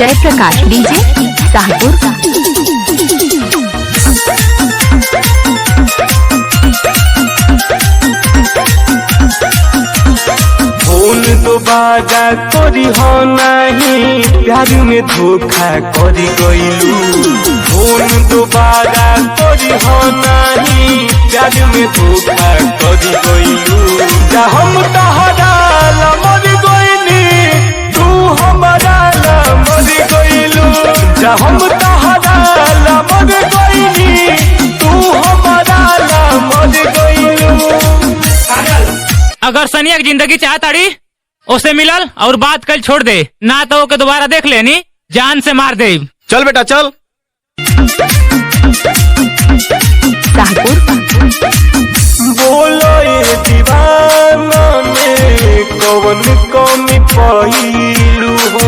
जय Prakash DJ Shahpur. Phone दोबारा करी हो नहीं, प्यार में धोखा करी गईलू। फोन दोबारा करी हो नहीं, प्यार में धोखा करी गईलू। जा हम तहरा ला मर गईनी, तू हमारा ला मर गईलू। जा हम तहरा ला मर गईनी, तू हमारा ला मर गईलू। अगर सनिया की जिंदगी चाहताड़ी उसे मिलल और बात कल छोड़ दे, ना तो ओके दोबारा देख लेनी जान से मार दे। चल बेटा चल। शाहपुर। बोलो ये दीवाना में कौन कमी पइलू हो,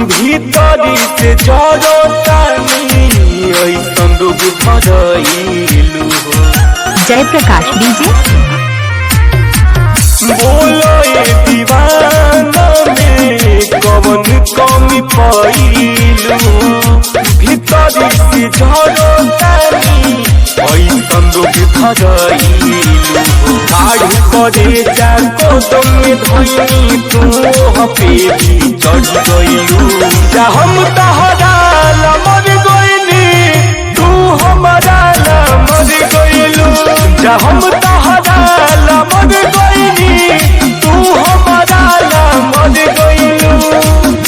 भीतरी से जरो तानी ऐसन दुख भरइलू हो। जय प्रकाश डीजे। बोलो ये दीवाना में कौन कमी पइलू हो, भीतरी से जरो तानी ऐसन दुख भरइलू हो। आड़ करे जाको तुम धनी, तू हपे भी चढ़ गईलू। जा हम तहरा ला मर गईनी, तू हमारा ला मर गईलू। जा हम